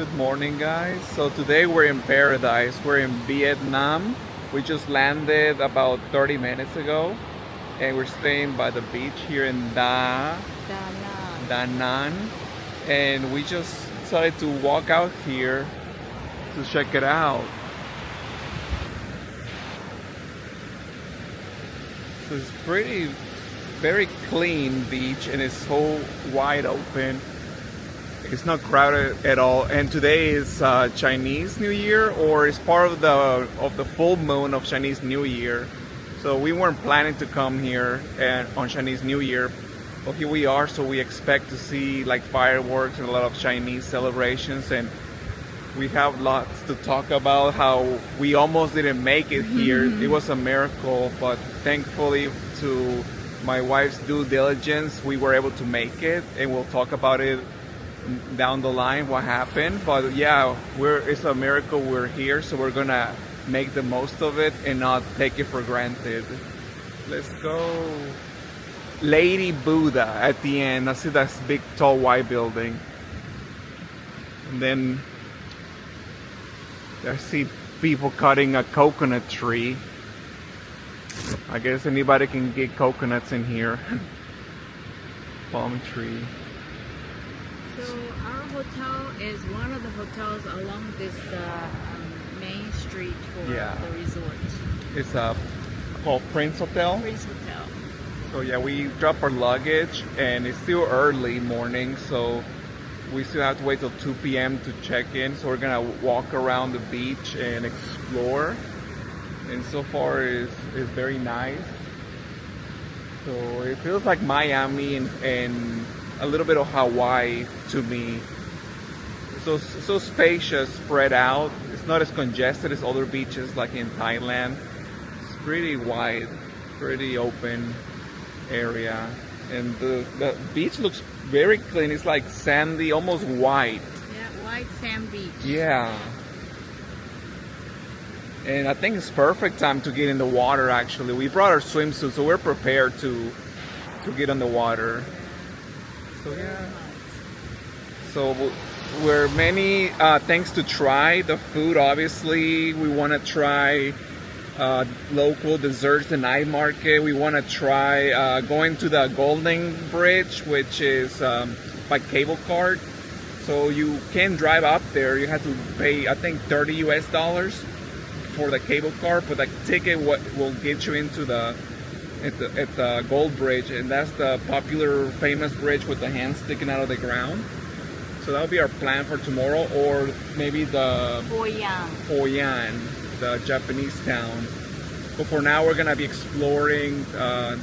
Good morning, guys. So today we're in paradise. We're in Vietnam. We just landed about 30 minutes ago, and we're staying by the beach here in Da Nang. And we just decided to walk out here to check it out. So it's very clean beach, and it's so wide open. It's not crowded at all, and today is Chinese New Year, or it's part of the full moon of Chinese New Year. So we weren't planning to come here and on Chinese New Year, but here we are. So we expect to see like fireworks and a lot of Chinese celebrations, and we have lots to talk about. How we almost didn't make it here. It was a miracle, but thankfully, to my wife's due diligence, we were able to make it, and we'll talk about it down the line what happened. But yeah, it's a miracle we're here, so we're gonna make the most of it and not take it for granted. Let's go. Lady Buddha at the end. I see that big tall white building, and then I see people cutting a coconut tree. I guess anybody can get coconuts in here. Palm tree. So our hotel is one of the hotels along this main street for the resort. It's called Prince Hotel. Prince Hotel. So yeah, we drop our luggage, and it's still early morning, so we still have to wait till 2 p.m. to check in. So we're gonna walk around the beach and explore. And so far it's very nice. So it feels like Miami and a little bit of Hawaii to me. So spacious, spread out. It's not as congested as other beaches like in Thailand. It's pretty wide, pretty open area. And the beach looks very clean. It's like sandy, almost white. Yeah, white sand beach. Yeah. And I think it's perfect time to get in the water actually. We brought our swimsuit, so we're prepared to get on the water. So yeah. So we're many things to try. The food, obviously, we want to try local desserts, the night market. We want to try going to the Golden Bridge, which is by cable car. So you can drive up there. You have to pay, I think, $30 for the cable car, but the ticket will get you into at the Gold Bridge, and that's the popular famous bridge with the hands sticking out of the ground. So that'll be our plan for tomorrow, or maybe the Hoi An, the Japanese town. But for now, we're gonna be exploring Da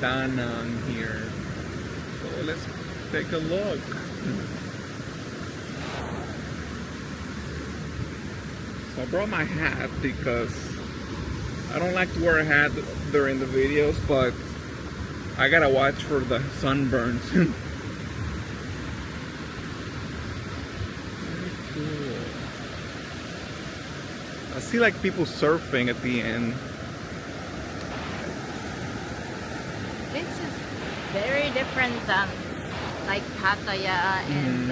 Nang here. So let's take a look. So I brought my hat because I don't like to wear a hat during the videos, but I gotta watch for the sunburns. Very cool. I see like people surfing at the end. This is very different than like Pattaya and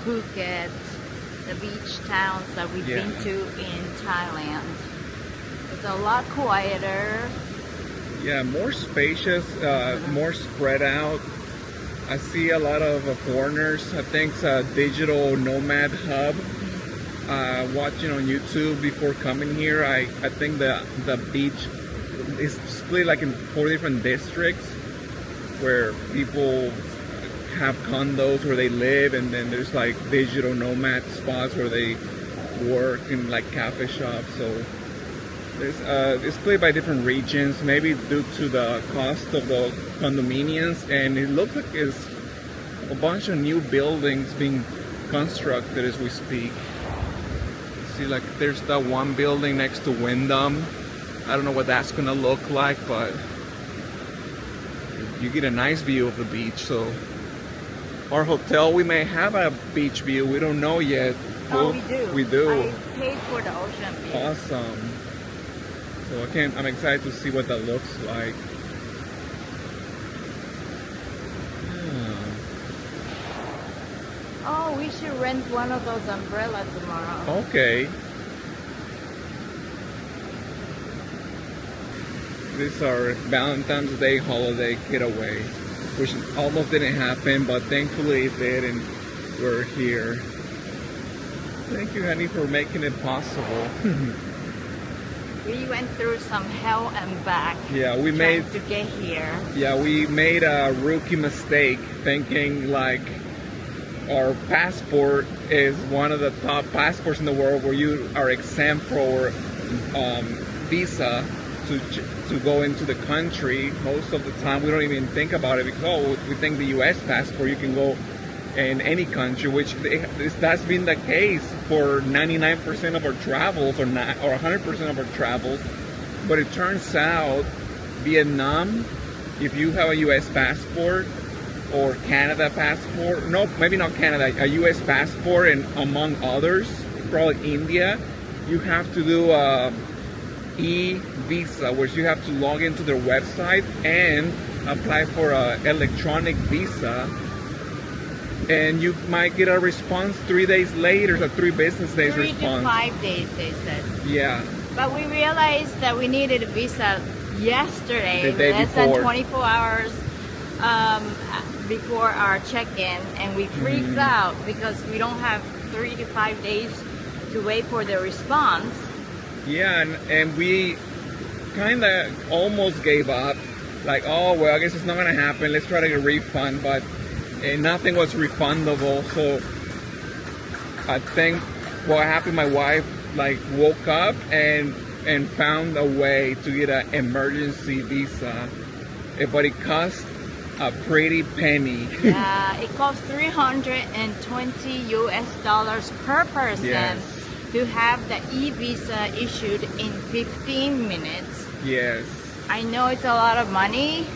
Phuket, the beach towns that we've been to in Thailand. It's a lot quieter. Yeah, more spacious, more spread out. I see a lot of foreigners. I think it's a digital nomad hub. Watching on YouTube before coming here, I think the beach is split like in 4 different districts where people have condos where they live, and then there's like digital nomad spots where they work in like cafe shops. So it's split by different regions, maybe due to the cost of the condominiums, and it looks like it's a bunch of new buildings being constructed as we speak. See, like there's that one building next to Wyndham. I don't know what that's gonna look like, but you get a nice view of the beach. So our hotel, we may have a beach view, we don't know yet. Oh, we do. We do. I paid for the ocean view. Awesome. So I'm excited to see what that looks like. Oh, we should rent one of those umbrellas tomorrow. Okay. This is our Valentine's Day holiday getaway, which almost didn't happen, but thankfully it did, and we're here. Thank you, honey, for making it possible. We went through some hell and back. Yeah, we trying made to get here. Yeah, we made a rookie mistake thinking like our passport is one of the top passports in the world where you are exempt for visa to go into the country. Most of the time we don't even think about it because we think the US passport you can go in any country, which that's been the case for 99% of our travels or 100% of our travels. But it turns out Vietnam, if you have a US passport or Canada passport, no, maybe not Canada, a US passport, and among others, probably India, you have to do e-visa, which you have to log into their website and apply for an electronic visa, and you might get a response 3 days later, so 3 business days 3 response. to 5 days, they said. Yeah. But we realized that we needed a visa yesterday, The day less before. than 24 hours before our check-in, and we freaked out because we don't have 3 to 5 days to wait for the response. Yeah, and we kind of almost gave up. Like, oh, well, I guess it's not going to happen. Let's try to get a refund. But nothing was refundable. So I think what happened, my wife like woke up and found a way to get an emergency visa. But it cost a pretty penny. Yeah, it costs $320 US per person. Yes. To have the e-visa issued in 15 minutes. Yes. I know it's a lot of money,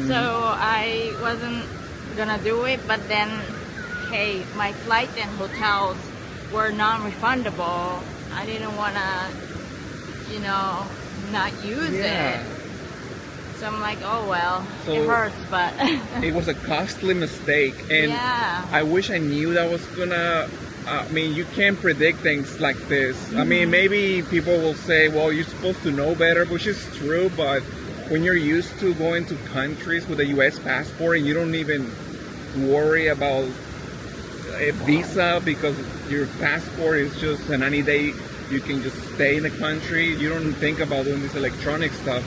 so I wasn't gonna do it, but then, hey, my flight and hotels were non-refundable. I didn't wanna, not use it. So I'm like, oh well, So it hurts, but... It was a costly mistake, and yeah. I wish I knew that was gonna. I mean, you can't predict things like this. I mean, maybe people will say, well, you're supposed to know better, which is true, but when you're used to going to countries with a US passport and you don't even worry about a visa because your passport is just an any day you can just stay in the country, you don't think about doing this electronic stuff.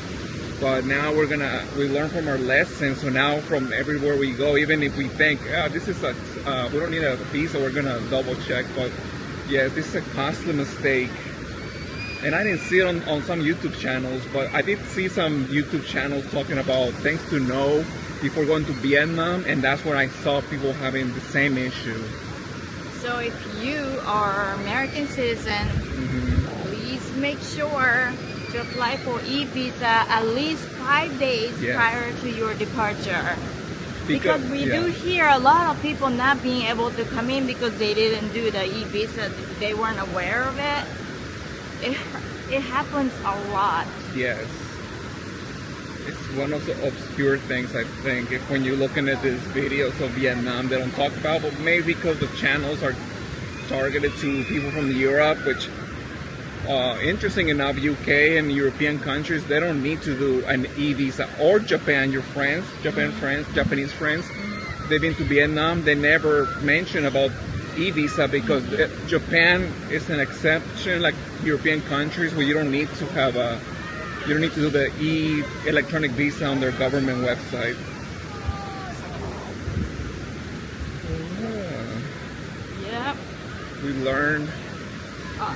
But now we learn from our lessons. So now from everywhere we go, even if we think, this is we don't need a visa, we're gonna double check. But yes, this is a costly mistake. And I didn't see it on some YouTube channels, but I did see some YouTube channels talking about things to know before going to Vietnam, and that's where I saw people having the same issue. So if you are American citizen, please make sure to apply for e-visa at least 5 days prior to your departure. Because we do hear a lot of people not being able to come in because they didn't do the e-visa, they weren't aware of it. It happens a lot. Yes. It's one of the obscure things, I think, if when you're looking at these videos of Vietnam they don't talk about, but maybe because the channels are targeted to people from Europe, which interesting enough, UK and European countries, they don't need to do an e-visa. Or Japan, Japanese friends, they've been to Vietnam, they never mention about e-visa because Japan is an exception, like European countries, where you don't need to have you don't need to do the electronic visa on their government website. Yep. We learned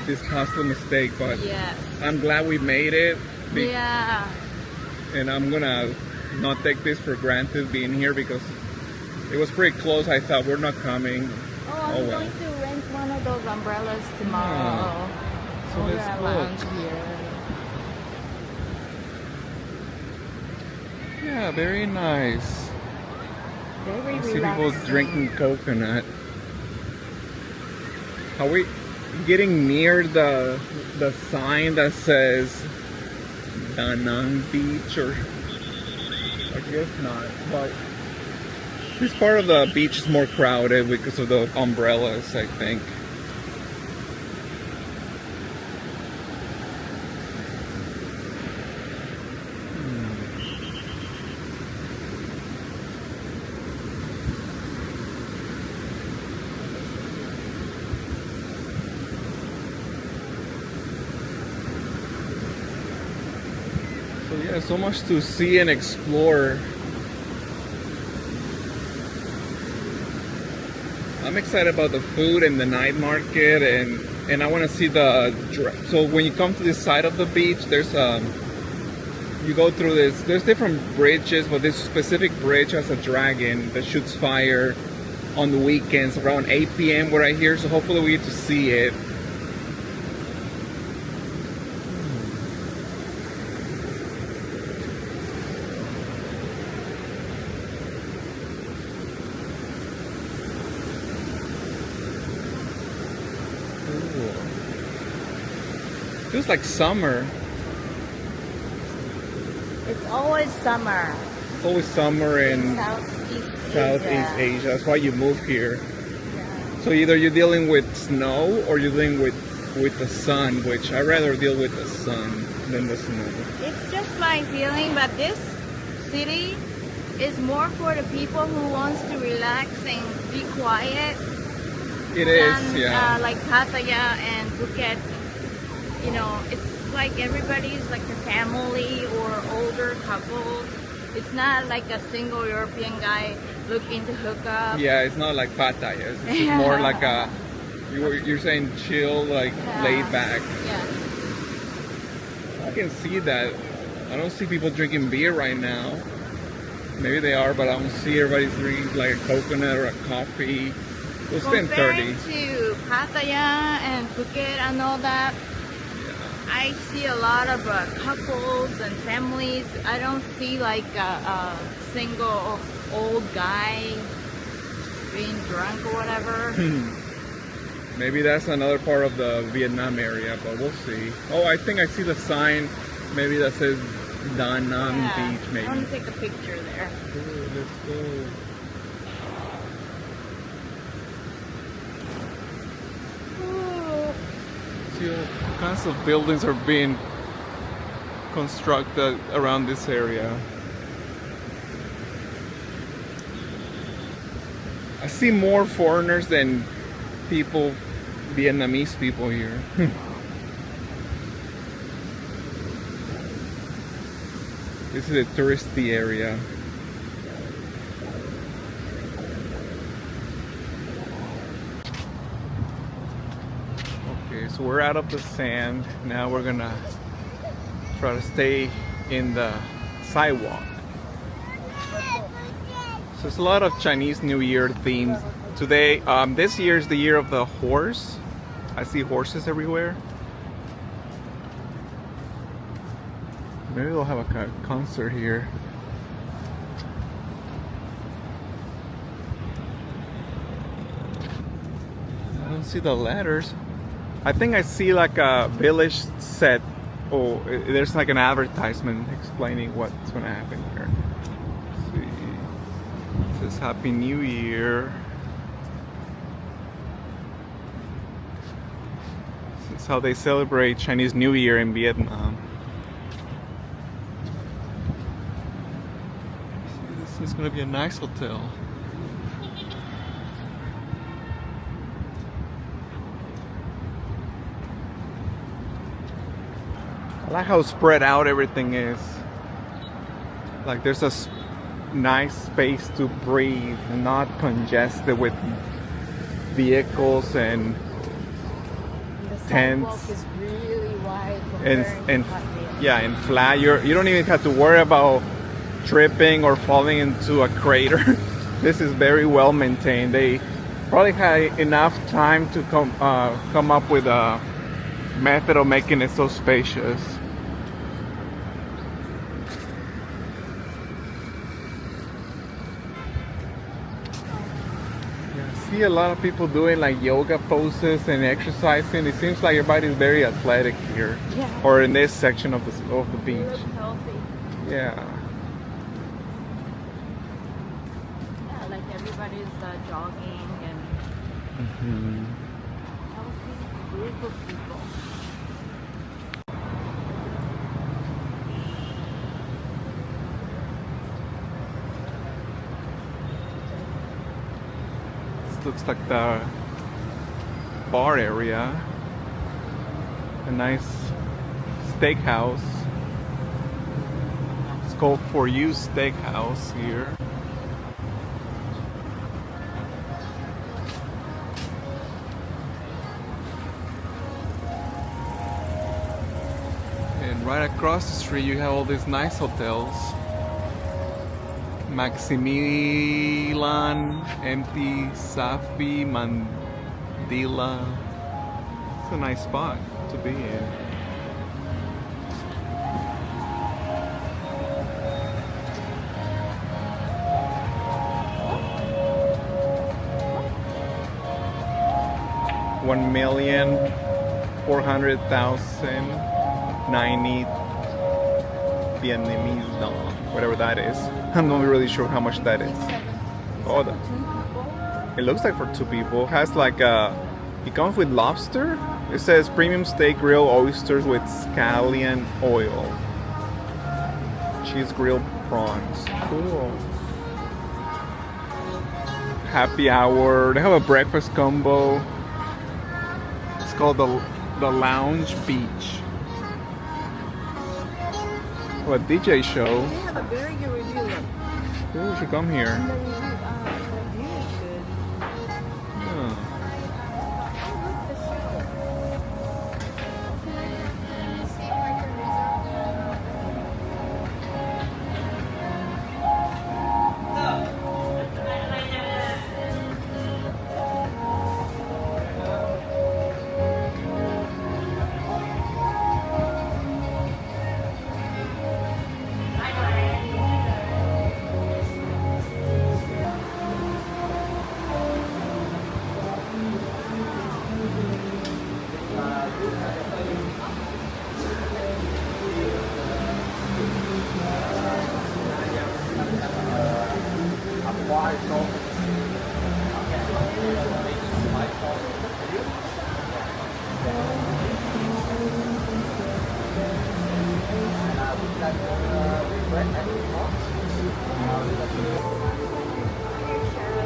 this costly mistake, but Yes. I'm glad we made it. Yeah. And I'm gonna not take this for granted being here because it was pretty close. I thought we're not coming. Oh, I'm going to rent one of those umbrellas tomorrow. So We're let's gonna look. lounge here. Yeah, very nice. Very I see people relaxing. drinking coconut. Are we getting near the sign that says Da Nang Beach, or I guess not, but This part of the beach is more crowded because of the umbrellas, I think. So yeah, so much to see and explore. I'm excited about the food and the night market, and I want to see the. So when you come to this side of the beach, there's you go through this. There's different bridges, but this specific bridge has a dragon that shoots fire on the weekends around 8 p.m. where I hear. So hopefully we get to see it. Feels like summer. It's always summer. It's always summer in Southeast Asia. That's why you move here. Yeah. So either you're dealing with snow or you're dealing with the sun, which I rather deal with the sun than the snow. It's just my feeling, but this city is more for the people who wants to relax and be quiet. It is, than, yeah. like Pattaya and Phuket. You know, it's like everybody's like a family or older couples. It's not like a single European guy looking to hook up. Yeah, it's not like Pattaya. It's just more like a, you're saying chill, like laid back. Yeah. I can see that. I don't see people drinking beer right now. Maybe they are, but I don't see everybody drinking like a coconut or a coffee. We'll spend 30. Compared to Pattaya and Phuket and all that, I see a lot of couples and families. I don't see like a single old guy being drunk or whatever. Maybe that's another part of the Vietnam area, but we'll see. Oh, I think I see the sign. Maybe that says Da Nang Beach, maybe. I want to take a picture there. Ooh, let's go. See all kinds of buildings are being constructed around this area. I see more foreigners than people, Vietnamese people here. This is a touristy area. Okay, so we're out of the sand. Now we're gonna try to stay in the sidewalk. So there's a lot of Chinese New Year themes. Today, this year is the year of the horse. I see horses everywhere. Maybe they'll have a concert here. I don't see the letters. I think I see like a village set. Oh, there's like an advertisement explaining what's gonna happen here. Let's see. It says Happy New Year. This is how they celebrate Chinese New Year in Vietnam. This is gonna be a nice hotel. I like how spread out everything is. Like there's a nice space to breathe, and not congested with vehicles and tents. The sidewalk is really wide and yeah, and flat. You don't even have to worry about tripping or falling into a crater. This is very well maintained. They probably had enough time to come up with a method of making it so spacious. I see a lot of people doing like yoga poses and exercising. It seems like everybody's very athletic here, or in this section of the beach. They look healthy. Yeah. Yeah, like everybody's jogging and healthy group of people. This looks like the bar area. A nice steakhouse. It's called For You Steakhouse here. And right across the street you have all these nice hotels. Maximilian, Empty, Safi, Mandila. It's a nice spot to be in. $1,400,090 Vietnamese dong, whatever that is. I'm not really sure how much that is. Oh, it looks like for two people. It has like a. It comes with lobster. It says premium steak grilled oysters with scallion oil. Cheese grilled prawns. Cool. Happy hour. They have a breakfast combo. It's called the Lounge Beach. Oh, a DJ show. They have a very good review. Ooh, we should come here. And the review is good. Yeah. I love the show. See if I can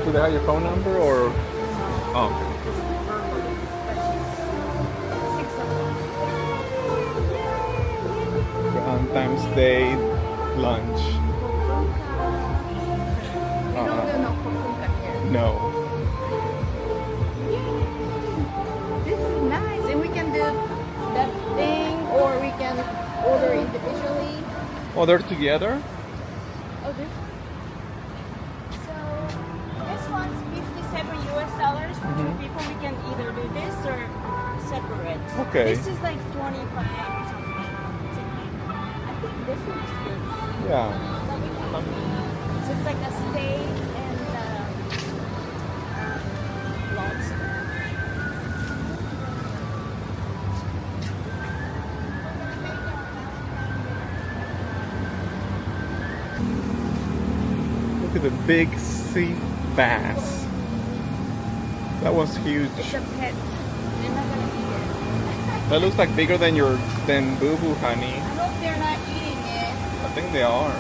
Do they have your phone number or? Oh, okay. Valentine's Day lunch. We don't do no pupunka here. No. This is nice, and we can do that thing, or we can order individually. Oh, they're together? Oh, this. So this one's $57 for two people. We can either do this or separate. Okay. This is like 25 or something. I think this looks good. Yeah. So it's like a steak and lobster. Look at the big sea bass. That was huge. It's a pet. They're not gonna eat it. That looks like bigger than Boo Boo Honey. I hope they're not eating it. I think they are.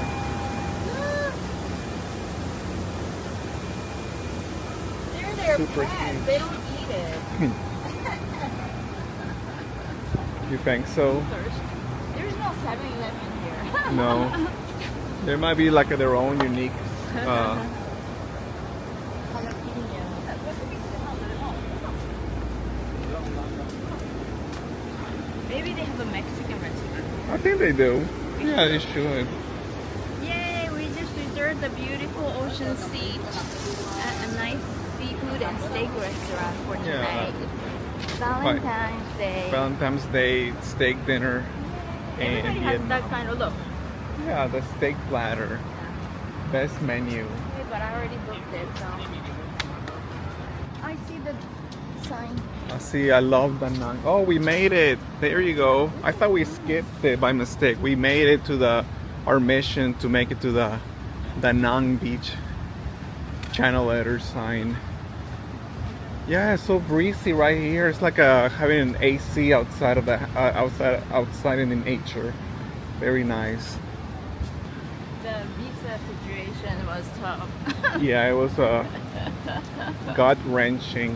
They're their Super pets. cute. They don't eat it. You think so? There's no 7-Eleven here. No. There might be like their own unique. Maybe they have a Mexican restaurant. I think they do. Yeah, they should. Yay, we just reserved a beautiful ocean seat at a nice seafood and steak restaurant for tonight. Valentine's Day. Valentine's Day steak dinner in Everybody has Vietnam. that kind of look. Yeah, the steak platter. Best menu. Okay, but I already booked it, so. I see the sign. I see, I love Da Nang. Oh, we made it. There you go. I thought we skipped it by mistake. We made it to our mission to make it to the Da Nang beach. channel letter sign. Yeah, it's so breezy right here. It's like having an AC outside of the outside in the nature. Very nice. The visa situation was tough. Yeah, it was gut wrenching.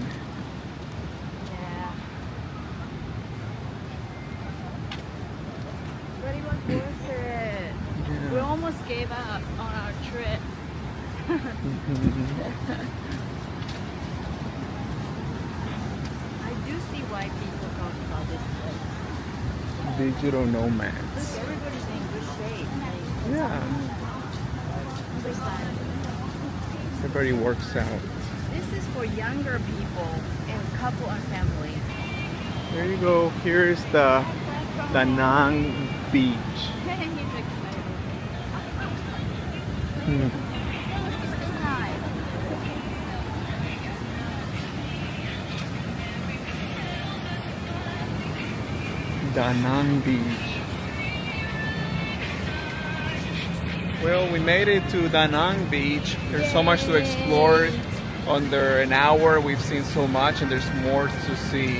Yeah. But it was worth it. Yeah. We almost gave up on our trip. I do see why people talk about this place. Digital Look, nomads. everybody's in good shape. Yeah, everybody works out. This is for younger people and couple and family. There you go. Here's the Da Nang Beach. He's excited. Hmm. It's nice. Da Nang Beach. Well, we made it to Da Nang Beach. There's so much to explore. Under an hour, we've seen so much, and there's more to see.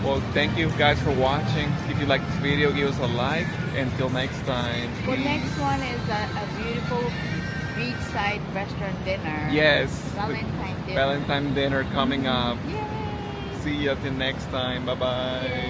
Well, thank you guys for watching. If you like this video, give us a like. Until next time. The peace. next one is a beautiful beachside restaurant dinner. Yes, Valentine dinner. Valentine dinner coming up. Yay! See you till next time. Bye bye.